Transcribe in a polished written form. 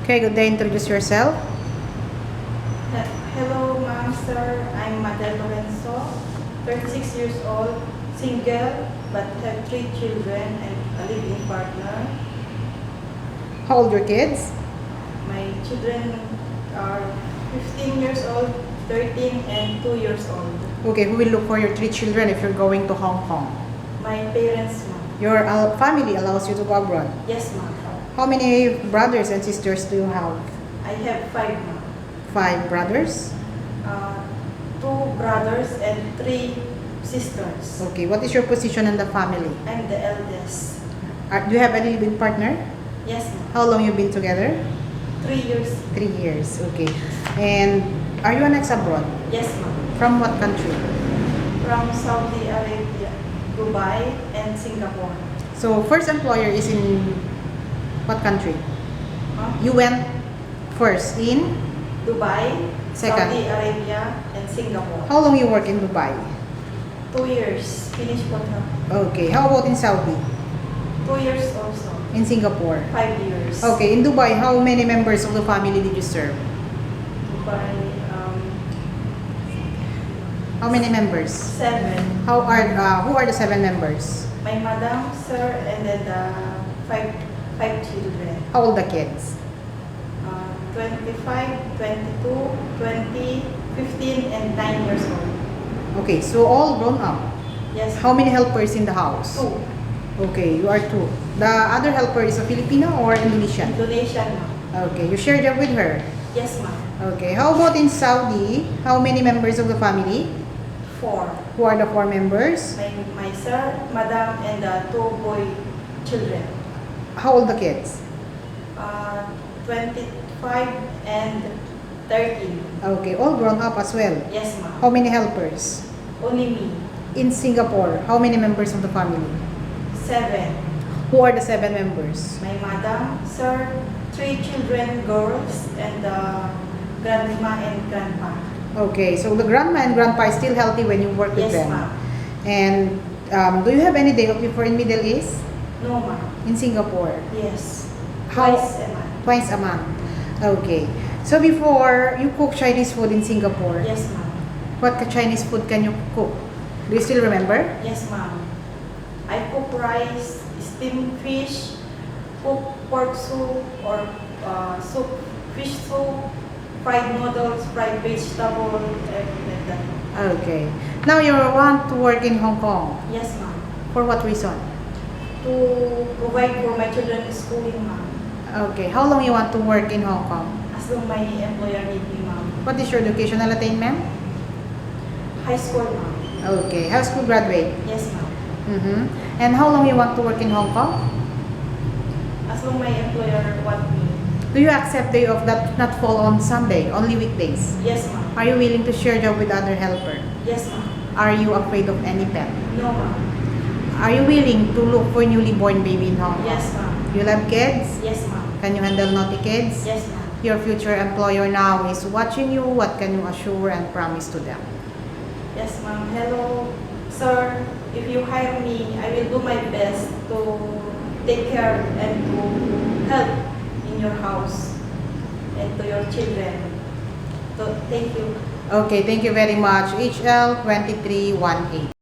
Okay, good day. Introduce yourself. Hello, ma'am, sir. I'm Madel Lorenzo, 36 years old, single, but have 3 children and a live-in partner. How old your kids? My children are 15 years old, 13, and 2 years old. Okay, who will look for your 3 children if you're going to Hong Kong? My parents, ma'am. Your family allows you to go abroad. Yes, ma'am. How many brothers and sisters do you have? I have 5, ma'am. 5 brothers. 2 brothers and 3 sisters. Okay, what is your position in the family? I'm the eldest. Do you have a live-in partner? Yes, ma'am. How long you been together? 3 years. 3 years. Okay. And are you an ex-abroad? Yes, ma'am. From what country? From Saudi Arabia, Dubai, and Singapore. So first employer is in what country? Huh? You went first in Dubai, Second. Saudi Arabia, and Singapore. how long you work in Dubai? 2 years. Finish contract. Okay. How about in Saudi? 2 years also. In Singapore? 5 years. Okay. In Dubai, how many members of the family did you serve? Dubai, How many members? 7. Who are the 7 members? My madam, sir, and then the 5 children. How old the kids? 25, 22, 20, 15, and 9 years old. Okay. So all grown up. Yes. How many helpers in the house? 2. Okay. You are 2. The other helper is a Filipino or Indonesian? Indonesian, ma'am. Okay. You share job with her? Yes, ma'am. Okay. How about in Saudi? How many members of the family? 4. Who are the 4 members? My sir, madam, and the 2 boy children. How old the kids? 25 and 13. Okay. All grown up as well. Yes, ma'am. How many helpers? Only me. In Singapore, how many members of the family? 7. Who are the 7 members? My madam, sir, 3 children, girls, and grandma and grandpa. Okay, so the grandma and grandpa is still healthy when you work with Yes, them. ma'am. And do you have any day off before in Middle East? No, ma'am. In Singapore? Yes. How- Twice a month. Twice a month. Okay. So before, you cook Chinese food in Singapore. Yes, ma'am. What Chinese food can you cook? Do you still remember? Yes, ma'am. I cook rice, steamed fish, cook pork soup or soup, fish soup, fried noodles, fried vegetable, everything like that. Okay. Now you want to work in Hong Kong. Yes, ma'am. For what reason? To provide for my children's schooling, ma'am. Okay. How long you want to work in Hong Kong? As long my employer need me, ma'am. What is your educational attainment? High school, ma'am. Okay. High school graduate. Yes, ma'am. Mm-hmm. And how long you want to work in Hong Kong? As long my employer want me. Do you accept day off that not fall on Sunday, only weekdays? Yes, ma'am. Are you willing to share job with other helper? Yes, ma'am. Are you afraid of any pet? No, ma'am. Are you willing to look for newly born baby in Hong Kong? Yes, ma'am. You love kids? Yes, ma'am. Can you handle naughty kids? Yes, ma'am. Your future employer now is watching you. What can you assure and promise to them? Yes, ma'am. Hello, sir. If you hire me, I will do my best to take care and to help in your house and to your children. So, thank you. Okay, thank you very much. HL 2318.